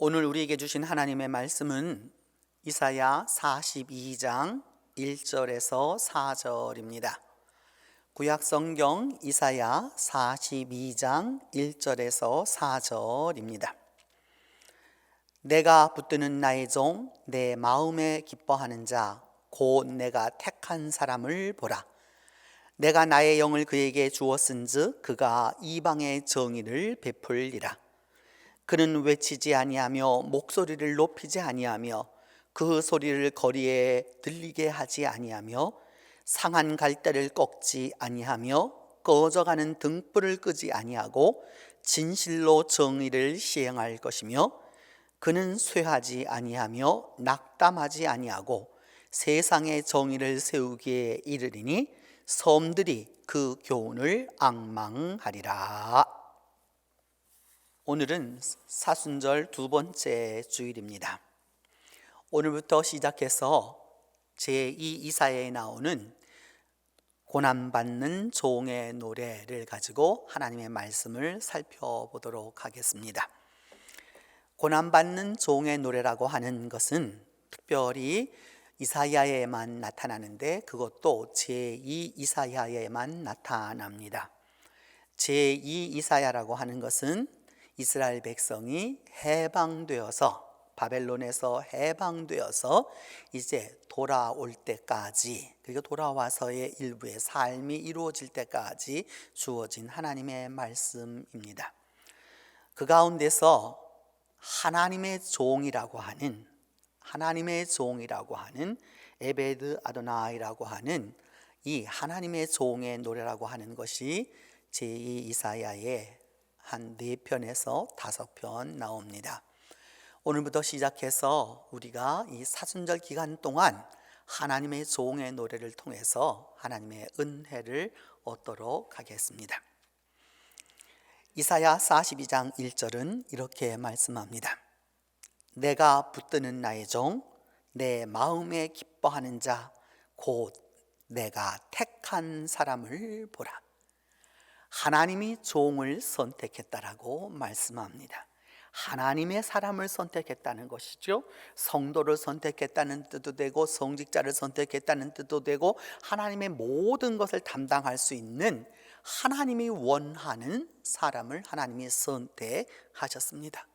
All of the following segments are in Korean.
오늘 우리에게 주신 하나님의 말씀은 이사야 42장 1절에서 4절입니다. 구약성경 이사야 42장 1절에서 4절입니다. 내가 붙드는 나의 종, 내 마음에 기뻐하는 자, 곧 내가 택한 사람을 보라. 내가 나의 영을 그에게 주었은즉 그가 이방의 정의를 베풀리라. 그는 외치지 아니하며 목소리를 높이지 아니하며 그 소리를 거리에 들리게 하지 아니하며 상한 갈대를 꺾지 아니하며 꺼져가는 등불을 끄지 아니하고 진실로 정의를 시행할 것이며 그는 쇠하지 아니하며 낙담하지 아니하고 세상의 정의를 세우기에 이르리니 섬들이 그 교훈을 앙망하리라. 오늘은 사순절 두 번째 주일입니다. 오늘부터 시작해서 제2 이사야에 나오는 고난받는 종의 노래를 가지고 하나님의 말씀을 살펴보도록 하겠습니다. 고난받는 종의 노래라고 하는 것은 특별히 이사야에만 나타나는데 그것도 제2 이사야에만 나타납니다. 제2 이사야라고 하는 것은 이스라엘 백성이 해방되어서 바벨론에서 해방되어서 이제 돌아올 때까지, 그리고 돌아와서의 일부의 삶이 이루어질 때까지 주어진 하나님의 말씀입니다. 그 가운데서 하나님의 종이라고 하는 에베드 아도나이라고 하는 이 하나님의 종의 노래라고 하는 것이 제2 이사야의 한 4편에서 5편 나옵니다. 오늘부터 시작해서 우리가 이 사순절 기간 동안 하나님의 종의 노래를 통해서 하나님의 은혜를 얻도록 하겠습니다. 이사야 42장 1절은 이렇게 말씀합니다. 내가 붙드는 나의 종, 내 마음에 기뻐하는 자, 곧 내가 택한 사람을 보라. 하나님이 종을 선택했다라고 말씀합니다. 하나님의 사람을 선택했다는 것이죠. 성도를 선택했다는 뜻도 되고 성직자를 선택했다는 뜻도 되고 하나님의 모든 것을 담당할 수 있는 하나님이 원하는 사람을 하나님이 선택하셨습니다.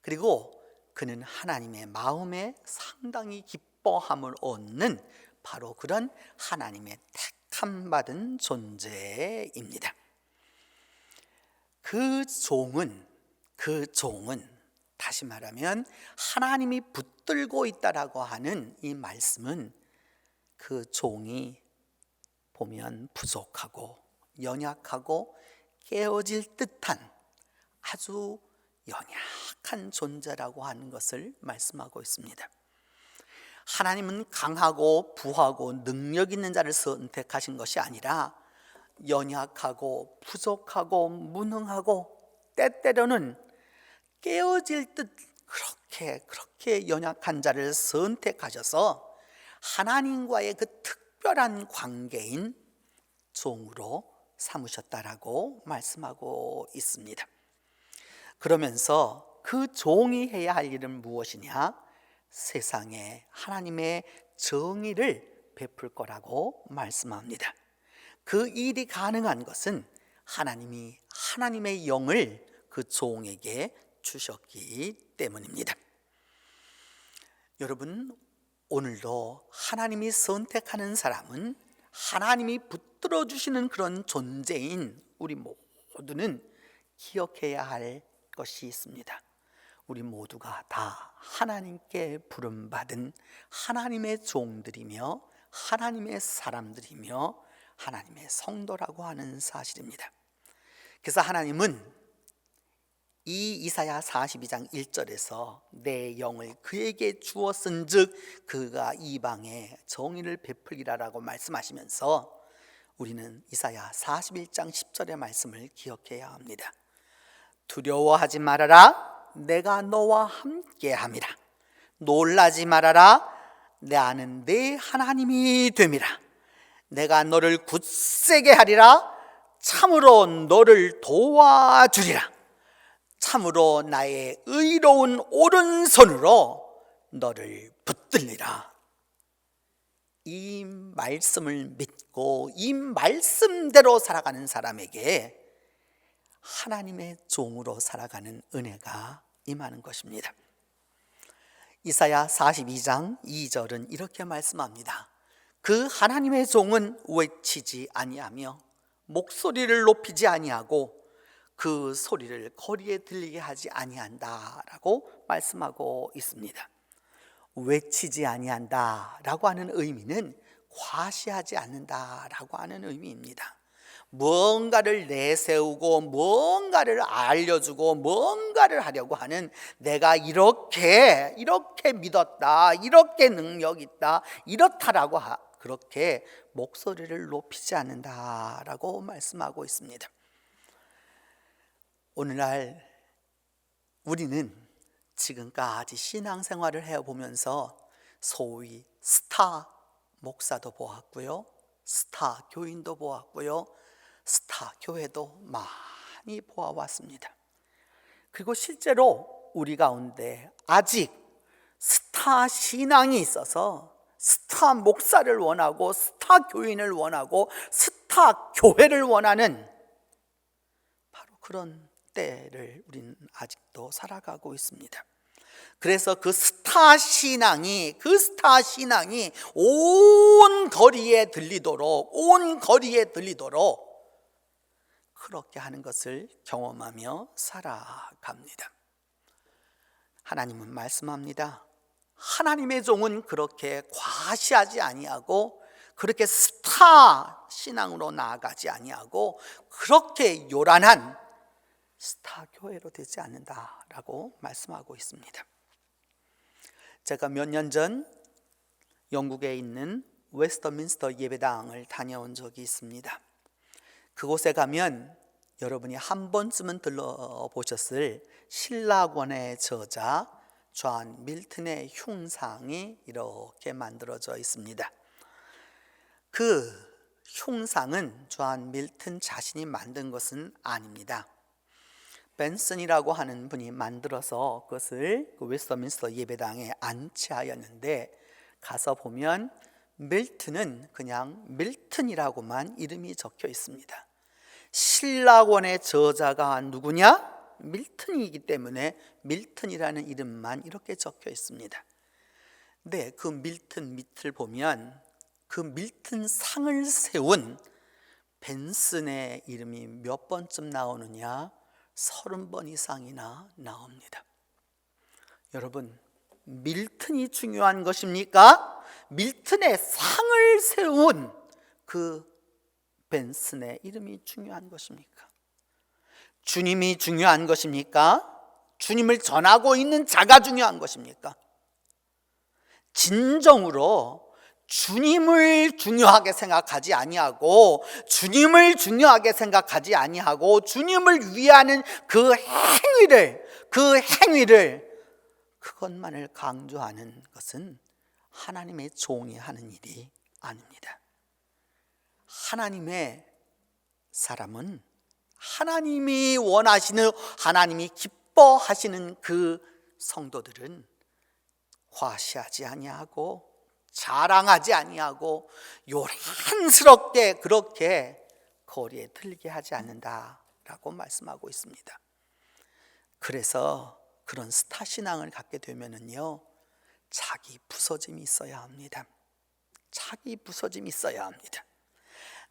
그리고 그는 하나님의 마음에 상당히 기뻐함을 얻는 바로 그런 하나님의 택함 받은 존재입니다. 그 종은 다시 말하면 하나님이 붙들고 있다라고 하는 이 말씀은 그 종이 보면 부족하고 연약하고 깨어질 듯한 아주 연약한 존재라고 하는 것을 말씀하고 있습니다. 하나님은 강하고 부하고 능력 있는 자를 선택하신 것이 아니라 연약하고 부족하고 무능하고 때때로는 깨어질 듯 그렇게 연약한 자를 선택하셔서 하나님과의 그 특별한 관계인 종으로 삼으셨다라고 말씀하고 있습니다. 그러면서 그 종이 해야 할 일은 무엇이냐? 세상에 하나님의 정의를 베풀 거라고 말씀합니다. 그 일이 가능한 것은 하나님이 하나님의 영을 그 종에게 주셨기 때문입니다. 여러분, 오늘도 하나님이 선택하는 사람은 하나님이 붙들어 주시는 그런 존재인 우리 모두는 기억해야 할 것이 있습니다. 우리 모두가 다 하나님께 부름받은 하나님의 종들이며 하나님의 사람들이며 하나님의 성도라고 하는 사실입니다. 그래서 하나님은 이 이사야 42장 1절에서 내 영을 그에게 주었은즉 그가 이방에 정의를 베풀리라라고 말씀하시면서 우리는 이사야 41장 10절의 말씀을 기억해야 합니다. 두려워하지 말아라, 내가 너와 함께함이라. 놀라지 말아라, 나는 네 하나님이 됨이라. 내가 너를 굳세게 하리라, 참으로 너를 도와주리라. 참으로 나의 의로운 오른손으로 너를 붙들리라. 이 말씀을 믿고 이 말씀대로 살아가는 사람에게 하나님의 종으로 살아가는 은혜가 임하는 것입니다. 이사야 42장 2절은 이렇게 말씀합니다. 그 하나님의 종은 외치지 아니하며 목소리를 높이지 아니하고 그 소리를 거리에 들리게 하지 아니한다라고 말씀하고 있습니다. 외치지 아니한다라고 하는 의미는 과시하지 않는다라고 하는 의미입니다. 뭔가를 내세우고 뭔가를 알려주고 뭔가를 하려고 하는, 내가 이렇게 믿었다, 이렇게 능력 있다, 이렇다라고 그렇게 목소리를 높이지 않는다라고 말씀하고 있습니다. 오늘날 우리는 지금까지 신앙생활을 해보면서 소위 스타 목사도 보았고요, 스타 교인도 보았고요, 스타 교회도 많이 보아왔습니다. 그리고 실제로 우리 가운데 아직 스타 신앙이 있어서 스타 목사를 원하고 스타 교인을 원하고 스타 교회를 원하는 바로 그런 때를 우리는 아직도 살아가고 있습니다. 그래서 그 스타 신앙이 온 거리에 들리도록 그렇게 하는 것을 경험하며 살아갑니다. 하나님은 말씀합니다. 하나님의 종은 그렇게 과시하지 아니하고 그렇게 스타 신앙으로 나아가지 아니하고 그렇게 요란한 스타 교회로 되지 않는다라고 말씀하고 있습니다. 제가 몇 년 전 영국에 있는 웨스터민스터 예배당을 다녀온 적이 있습니다. 그곳에 가면 여러분이 한 번쯤은 들러보셨을 신라권의 저자 존 밀턴의 흉상이 이렇게 만들어져 있습니다. 그 흉상은 존 밀턴 자신이 만든 것은 아닙니다. 벤슨이라고 하는 분이 만들어서 그것을 웨스터민스터 예배당에 안치하였는데, 가서 보면 밀턴은 그냥 밀턴이라고만 이름이 적혀 있습니다. 신라권의 저자가 누구냐? 밀턴이기 때문에 밀턴이라는 이름만 이렇게 적혀 있습니다. 근데 그 밀턴 밑을 보면 그 밀턴 상을 세운 벤슨의 이름이 몇 번쯤 나오느냐? 30번 이상이나 나옵니다. 여러분, 밀턴이 중요한 것입니까? 밀턴의 상을 세운 그 벤슨의 이름이 중요한 것입니까? 주님이 중요한 것입니까? 주님을 전하고 있는 자가 중요한 것입니까? 진정으로 주님을 중요하게 생각하지 아니하고 주님을 위하는 그 행위를 그것만을 강조하는 것은 하나님의 종이 하는 일이 아닙니다. 하나님의 사람은 하나님이 원하시는, 하나님이 기뻐하시는 그 성도들은 과시하지 아니하고 자랑하지 아니하고 요란스럽게 그렇게 거리에 들리게 하지 않는다라고 말씀하고 있습니다. 그래서 그런 스타 신앙을 갖게 되면은요, 자기 부서짐이 있어야 합니다. 자기 부서짐이 있어야 합니다.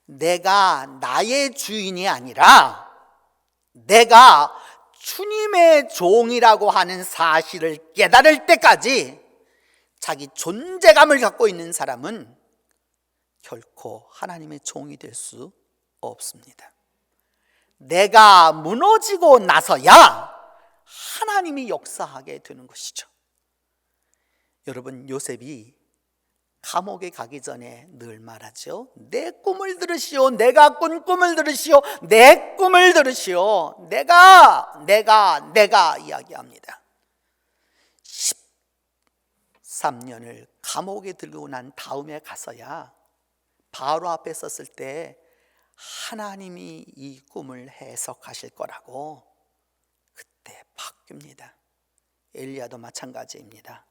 내가 나의 주인이 아니라 내가 주님의 종이라고 하는 사실을 깨달을 때까지 자기 존재감을 갖고 있는 사람은 결코 하나님의 종이 될 수 없습니다. 내가 무너지고 나서야 하나님이 역사하게 되는 것이죠. 여러분, 요셉이 감옥에 가기 전에 늘 말하죠. 내 꿈을 들으시오. 내가 꾼 꿈을 들으시오. 내 꿈을 들으시오. 내가 이야기합니다. 13년을 감옥에 들고 난 다음에 가서야 바로 앞에 섰을 때 하나님이 이 꿈을 해석하실 거라고 그때 바뀝니다. 엘리야도 마찬가지입니다.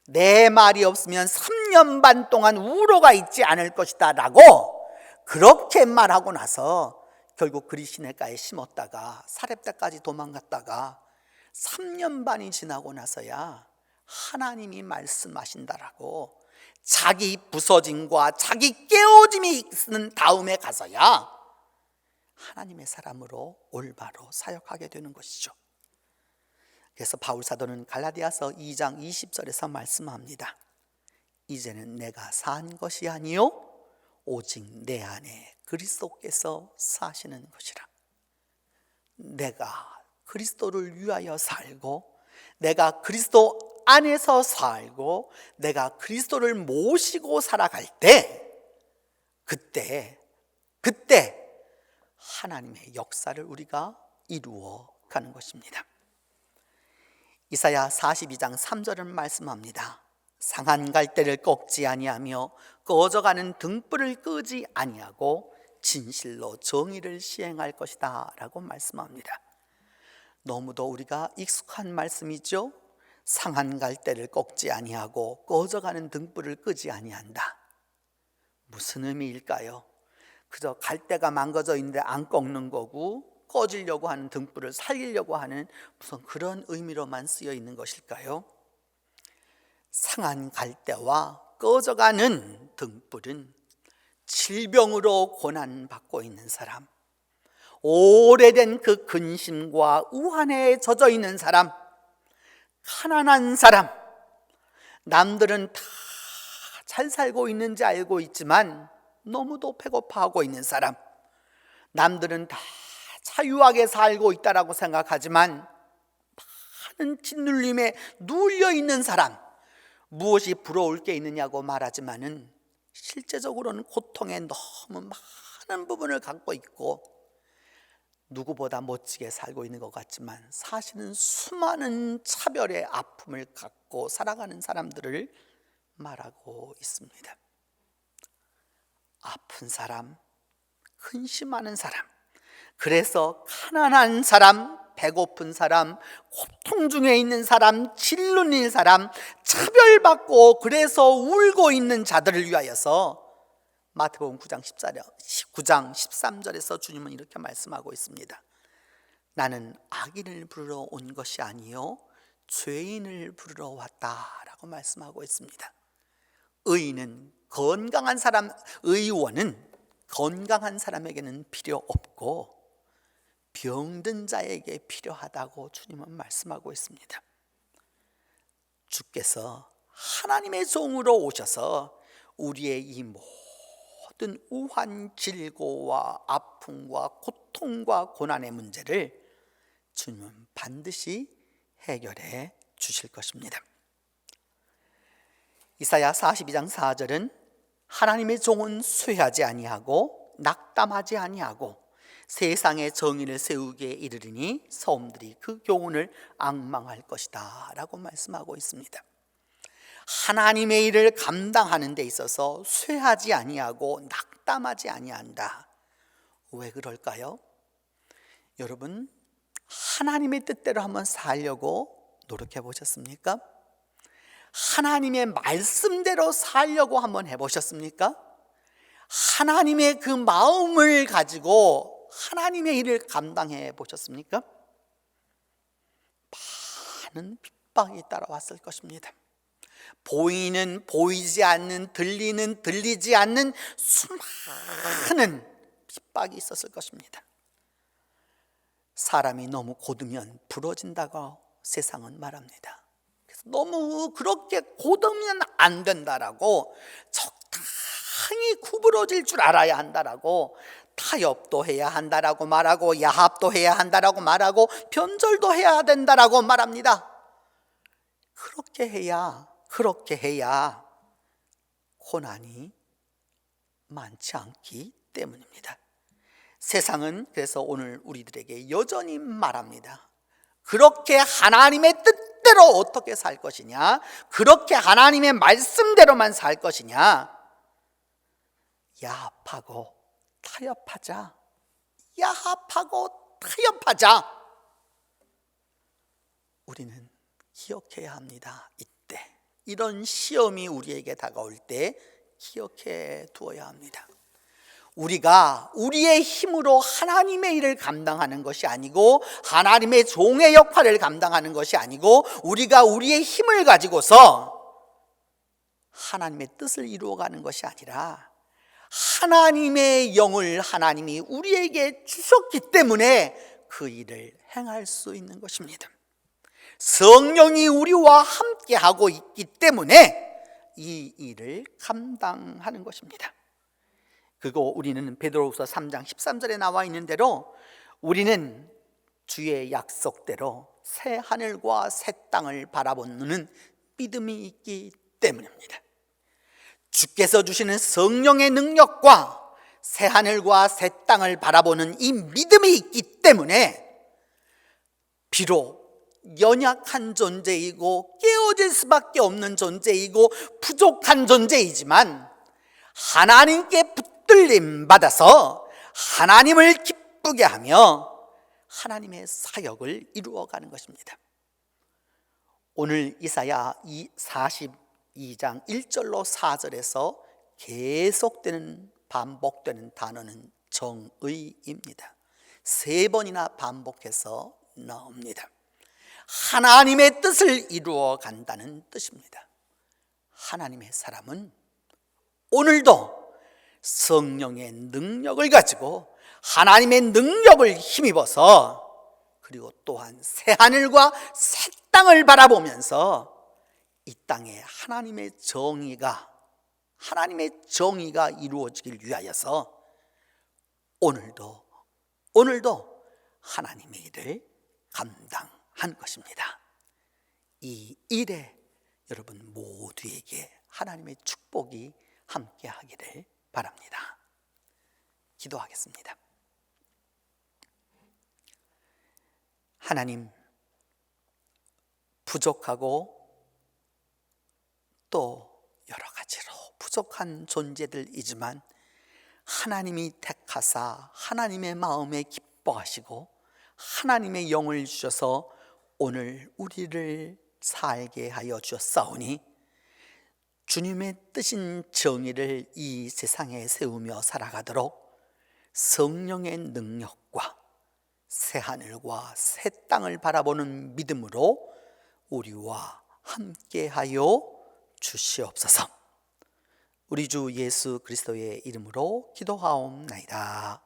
내 말이 없으면 3년 반 동안 우로가 있지 않을 것이다 라고 그렇게 말하고 나서 결국 그리시네가에 심었다가 사렙다까지 도망갔다가 3년 반이 지나고 나서야 하나님이 말씀하신다라고 자기 부서짐과 자기 깨어짐이 있는 다음에 가서야 하나님의 사람으로 올바로 사역하게 되는 것이죠. 그래서 바울 사도는 갈라디아서 2장 20절에서 말씀합니다. 이제는 내가 산 것이 아니요 오직 내 안에 그리스도께서 사시는 것이라. 내가 그리스도를 위하여 살고 내가 그리스도 안에서 살고 내가 그리스도를 모시고 살아갈 때 그때 하나님의 역사를 우리가 이루어 가는 것입니다. 이사야 42장 3절은 말씀합니다. 상한 갈대를 꺾지 아니하며 꺼져가는 등불을 끄지 아니하고 진실로 정의를 시행할 것이다 라고 말씀합니다. 너무도 우리가 익숙한 말씀이죠. 상한 갈대를 꺾지 아니하고 꺼져가는 등불을 끄지 아니한다. 무슨 의미일까요? 그저 갈대가 망가져 있는데 안 꺾는 거고 꺼지려고 하는 등불을 살리려고 하는 무슨 그런 의미로만 쓰여 있는 것일까요? 상한 갈대와 꺼져가는 등불은 질병으로 고난받고 있는 사람, 오래된 그 근심과 우환에 젖어 있는 사람, 가난한 사람, 남들은 다 잘 살고 있는지 알고 있지만 너무도 배고파하고 있는 사람, 남들은 다 자유하게 살고 있다라고 생각하지만 많은 짓눌림에 눌려 있는 사람, 무엇이 부러울 게 있느냐고 말하지만은 실제적으로는 고통에 너무 많은 부분을 갖고 있고 누구보다 멋지게 살고 있는 것 같지만 사실은 수많은 차별의 아픔을 갖고 살아가는 사람들을 말하고 있습니다. 아픈 사람, 근심하는 사람, 그래서 가난한 사람, 배고픈 사람, 고통 중에 있는 사람, 질문인 사람, 차별받고 그래서 울고 있는 자들을 위하여서 마태복음 9장 13절에서 주님은 이렇게 말씀하고 있습니다. 나는 악인을 부르러 온 것이 아니요 죄인을 부르러 왔다라고 말씀하고 있습니다. 의인은 건강한 사람, 의원은 건강한 사람에게는 필요 없고 병든 자에게 필요하다고 주님은 말씀하고 있습니다. 주께서 하나님의 종으로 오셔서 우리의 이 모든 우환, 질고와 아픔과 고통과 고난의 문제를 주님은 반드시 해결해 주실 것입니다. 이사야 42장 4절은 하나님의 종은 쇠하지 아니하고 낙담하지 아니하고 세상의 정의를 세우기에 이르리니 사람들이 그 교훈을 앙망할 것이다 라고 말씀하고 있습니다. 하나님의 일을 감당하는 데 있어서 쇠하지 아니하고 낙담하지 아니한다. 왜 그럴까요? 여러분, 하나님의 뜻대로 한번 살려고 노력해 보셨습니까? 하나님의 말씀대로 살려고 한번 해보셨습니까? 하나님의 그 마음을 가지고 하나님의 일을 감당해 보셨습니까? 많은 핍박이 따라왔을 것입니다. 보이는 보이지 않는, 들리는 들리지 않는 수많은 핍박이 있었을 것입니다. 사람이 너무 고두면 부러진다고 세상은 말합니다. 그래서 너무 그렇게 고두면 안 된다라고 적당히 구부러질 줄 알아야 한다라고 타협도 해야 한다라고 말하고 야합도 해야 한다라고 말하고 변절도 해야 된다라고 말합니다. 그렇게 해야 고난이 많지 않기 때문입니다. 세상은 그래서 오늘 우리들에게 여전히 말합니다. 그렇게 하나님의 뜻대로 어떻게 살 것이냐, 그렇게 하나님의 말씀대로만 살 것이냐, 야합하고 타협하자. 우리는 기억해야 합니다. 이때 이런 시험이 우리에게 다가올 때 기억해 두어야 합니다. 우리가 우리의 힘으로 하나님의 일을 감당하는 것이 아니고 하나님의 종의 역할을 감당하는 것이 아니고 우리가 우리의 힘을 가지고서 하나님의 뜻을 이루어가는 것이 아니라 하나님의 영을 하나님이 우리에게 주셨기 때문에 그 일을 행할 수 있는 것입니다. 성령이 우리와 함께하고 있기 때문에 이 일을 감당하는 것입니다. 그리고 우리는 베드로후서 3장 13절에 나와 있는 대로 우리는 주의 약속대로 새 하늘과 새 땅을 바라보는 믿음이 있기 때문입니다. 주께서 주시는 성령의 능력과 새 하늘과 새 땅을 바라보는 이 믿음이 있기 때문에 비록 연약한 존재이고 깨어질 수밖에 없는 존재이고 부족한 존재이지만 하나님께 붙들림 받아서 하나님을 기쁘게 하며 하나님의 사역을 이루어가는 것입니다. 오늘 이사야 42장 1절로 4절에서 계속되는 반복되는 단어는 정의입니다. 3번이나 반복해서 나옵니다. 하나님의 뜻을 이루어 간다는 뜻입니다. 하나님의 사람은 오늘도 성령의 능력을 가지고 하나님의 능력을 힘입어서 그리고 또한 새하늘과 새 땅을 바라보면서 이 땅에 하나님의 정의가 이루어지길 위하여서 오늘도 하나님의 일을 감당한 것입니다. 이 일에 여러분 모두에게 하나님의 축복이 함께 하기를 바랍니다. 기도하겠습니다. 하나님, 부족하고 또 여러 가지로 부족한 존재들이지만 하나님이 택하사 하나님의 마음에 기뻐하시고 하나님의 영을 주셔서 오늘 우리를 살게 하여 주셨사오니 주님의 뜻인 정의를 이 세상에 세우며 살아가도록 성령의 능력과 새하늘과 새 땅을 바라보는 믿음으로 우리와 함께하여 주시옵소서. 우리 주 예수 그리스도의 이름으로 기도하옵나이다.